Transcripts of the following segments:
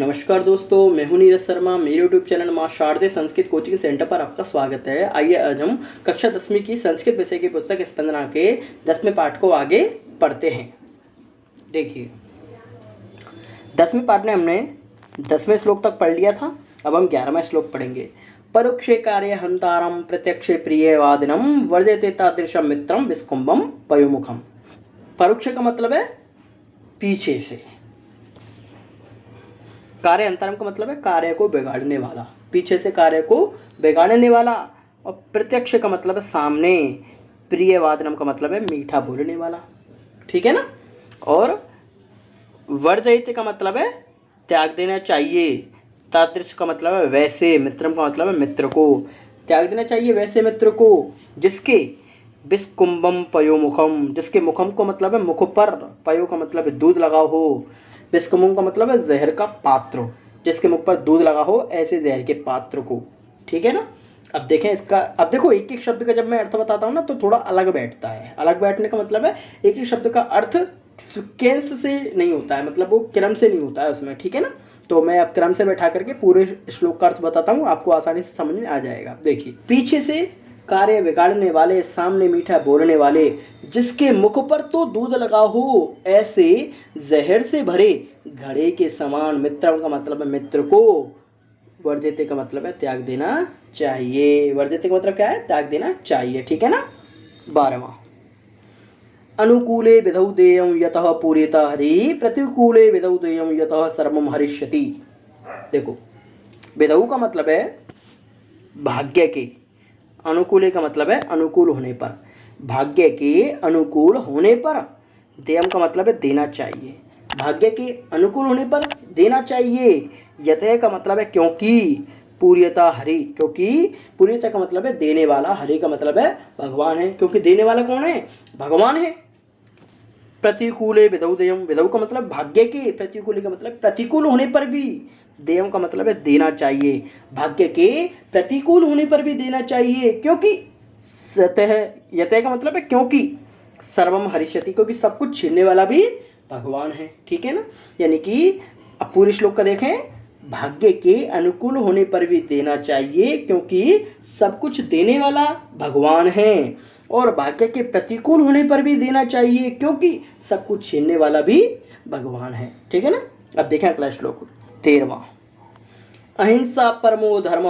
नमस्कार दोस्तों, मैं हूं नीरज शर्मा। मेरे यूट्यूब चैनल मां शारदे संस्कृत कोचिंग सेंटर पर आपका स्वागत है। आइए आज हम कक्षा 10वीं की संस्कृत विषय की पुस्तक स्पंदना के 10वें पाठ को आगे पढ़ते हैं। देखिए, 10वें पाठ में हमने 10वें श्लोक तक पढ़ लिया था। अब हम 11वां श्लोक पढ़ेंगे। परोक्षे कार्य हंतारम प्रत्यक्षे प्रियवादिनम वर्जते तादृशम मित्रम विस्कुंभम पयोमुखम। परोक्ष का मतलब है पीछे से, कार्य अंतरम का मतलब है कार्य को बिगाड़ने वाला, पीछे से कार्य को बिगाड़ने वाला। और प्रत्यक्ष का मतलब है सामने, प्रियवादनम का मतलब है मीठा बोलने वाला, ठीक है ना। और वर्जयित का मतलब है त्याग देना चाहिए, तादृश का मतलब है वैसे, मित्रम का मतलब है मित्र को, त्याग देना चाहिए वैसे मित्र को जिसके विस्कुंभम पयोमुखम, जिसके मुखम को मतलब है मुख पर, पयो का मतलब है दूध लगा हो, विस्कुंभम का मतलब है जहर का पात्र, जिसके मुख पर दूध लगा हो ऐसे जहर के पात्र को, ठीक है ना। अब देखें इसका, अब देखो एक एक शब्द का जब मैं अर्थ बताता हूँ ना तो थोड़ा अलग बैठता है। अलग बैठने का मतलब है एक एक शब्द का अर्थ केंस से नहीं होता है, मतलब वो क्रम से नहीं होता है उसमें, ठीक है ना। तो मैं अब क्रम से बैठा करके पूरे श्लोक का अर्थ बताता हूँ, आपको आसानी से समझ में आ जाएगा। देखिए, पीछे से कार्य बिगाड़ने वाले, सामने मीठा बोलने वाले, जिसके मुख पर तो दूध लगा हो ऐसे जहर से भरे घड़े के समान, मित्रम का मतलब है मित्र को, वर्जिते का मतलब है त्याग देना चाहिए। वर्जिते का मतलब क्या है? त्याग देना चाहिए, ठीक है ना। 12वां, अनुकूले विधौ देयं यतः पूर्यता हरि, प्रतिकूले विधौ देयं यतः सर्वं हरिष्यति। देखो, विधौ का मतलब है भाग्य के, अनुकूले का मतलब है अनुकूल होने पर, भाग्य के अनुकूल होने पर, देयम का मतलब है देना चाहिए, भाग्य के अनुकूल होने पर देना चाहिए। यतः का मतलब है क्योंकि, पूर्यता हरि, क्योंकि, पूर्यता का मतलब है देने वाला, हरि का मतलब है भगवान है, क्योंकि देने वाला कौन है? भगवान है। प्रतिकूले विधौ देयम, विधौ का मतलब भाग्य के, प्रतिकूले का मतलब प्रतिकूल होने पर भी, देयम का मतलब है देना चाहिए, भाग्य के प्रतिकूल होने पर भी देना चाहिए, क्योंकि सतह, यतः का मतलब है क्योंकि, सर्वम हरिष्यति, क्योंकि सब कुछ छीनने वाला भी भगवान है, ठीक है ना। यानी कि अब पूरे श्लोक का देखें, भाग्य के अनुकूल होने पर भी देना चाहिए क्योंकि सब कुछ देने वाला भगवान है, और भाग्य के प्रतिकूल होने पर भी देना चाहिए क्योंकि सब कुछ छीनने वाला भी भगवान है, ठीक है ना। अब देखें अगला श्लोक 13वां। अहिंसा परमो धर्म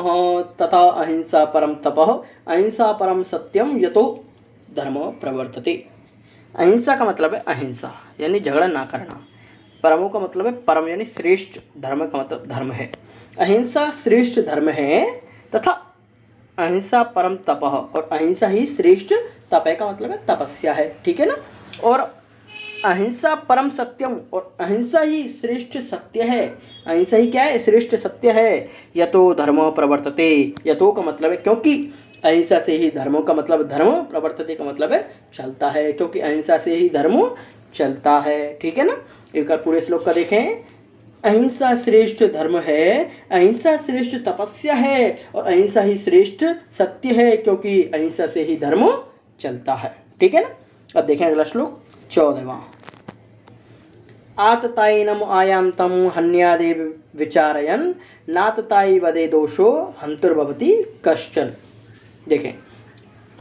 तथा अहिंसा परम तपः, अहिंसा परम सत्यम यतो धर्म प्रवर्तते। अहिंसा का मतलब है अहिंसा यानी झगड़ा ना करना, परमो का मतलब है परम यानी श्रेष्ठ, धर्म का मतलब धर्म है, अहिंसा श्रेष्ठ धर्म है, तथा अहिंसा परम तपः, और अहिंसा ही श्रेष्ठ तप का मतलब है तपस्या है, ठीक है ना। और अहिंसा परम सत्यम, और अहिंसा ही श्रेष्ठ सत्य है, अहिंसा ही क्या है? श्रेष्ठ सत्य है। यतो धर्म प्रवर्तते, यतो का मतलब है क्योंकि, अहिंसा से ही धर्म का मतलब धर्म, प्रवर्तते का मतलब है चलता है, क्योंकि अहिंसा से ही धर्म चलता है, ठीक है ना। एक बार पूरे श्लोक का देखें, अहिंसा श्रेष्ठ धर्म है, अहिंसा श्रेष्ठ तपस्या है, और अहिंसा ही श्रेष्ठ सत्य है, क्योंकि अहिंसा से ही धर्म चलता है, ठीक है ना। अब देखें अगला श्लोक 14वां। आततायिनम आयांतम हन्यादे विचारयन, नाततायि वदे दोषो हंतुर्भवति कश्चन। देखें,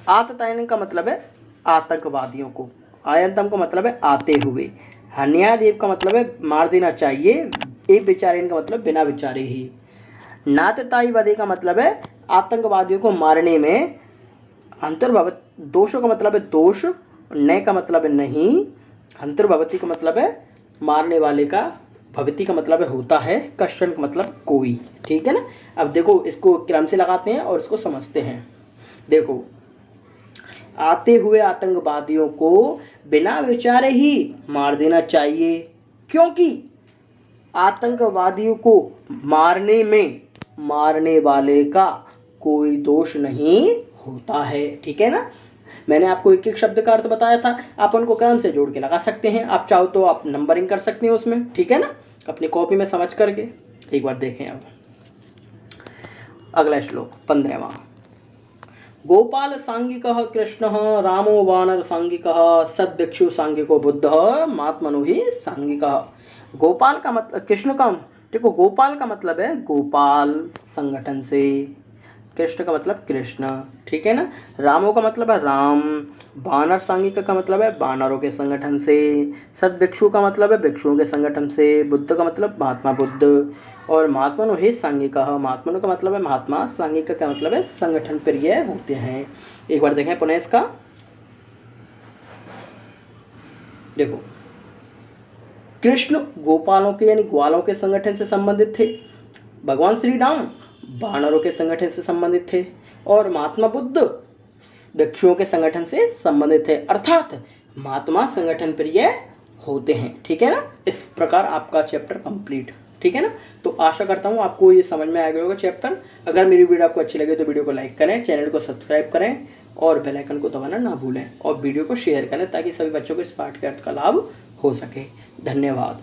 आततायिन का मतलब है आतंकवादियों को, आयंतम का मतलब है आते हुए, हन्यादेव का मतलब है मार देना चाहिए, एक विचारेन का मतलब बिना विचारे ही, नाततायि वदे का मतलब है आतंकवादियों को मारने में, अंतर्भवत, दोषों का मतलब है दोष, न का मतलब है नहीं, अंतर्भवती का मतलब है मारने वाले का, भवती का मतलब है होता है, कश्चन का मतलब कोई, ठीक है ना। अब देखो इसको क्रम से लगाते हैं और इसको समझते हैं। देखो, आते हुए आतंकवादियों को बिना विचारे ही मार देना चाहिए, क्योंकि आतंकवादियों को मारने में मारने वाले का कोई दोष नहीं होता है, ठीक है ना। मैंने आपको एक एक शब्द का अर्थ बताया था, आप उनको क्रम से जोड़ के लगा सकते हैं, आप चाहो तो आप नंबरिंग कर सकते हैं उसमें, ठीक है ना, अपनी कॉपी में समझ करके। एक बार देखें अब अगला श्लोक 15वां। गोपाल सांगिकः कृष्णः रामो वानर सांगिकः सद्भिक्षु सांगिको बुद्धः महात्मनो ही सांगिकः। गोपाल का मतलब कृष्ण का देखो गोपाल का मतलब है गोपाल संगठन से, कृष्ण का मतलब कृष्ण, ठीक है ना। रामो का मतलब है राम, बानर सांगिक का मतलब है बानरों के संगठन से, सदभिक्षु का मतलब है भिक्षुओं के संगठन से, बुद्ध का मतलब महात्मा बुद्ध, और महात्मनो हे सांगिक, महात्मनो का मतलब है महात्मा, सांगिक का मतलब है संगठन प्रिय होते हैं। एक बार देखें पुनः इसका, देखो कृष्ण गोपालों के यानी ग्वालों के संगठन से संबंधित थे, भगवान श्री राम बानरों के संगठन से संबंधित थे, और महात्मा बुद्ध भिक्षुओं के संगठन से संबंधित थे, अर्थात महात्मा संगठन प्रिय होते हैं, ठीक है ना। इस प्रकार आपका चैप्टर कंप्लीट, ठीक है ना। तो आशा करता हूँ आपको ये समझ में आ गया होगा चैप्टर। अगर मेरी वीडियो आपको अच्छी लगे तो वीडियो को लाइक करें, चैनल को सब्सक्राइब करें और बेल आइकन को दबाना ना भूलें, और वीडियो को शेयर करें ताकि सभी बच्चों को इस पाठ के अर्थ का लाभ हो सके। धन्यवाद।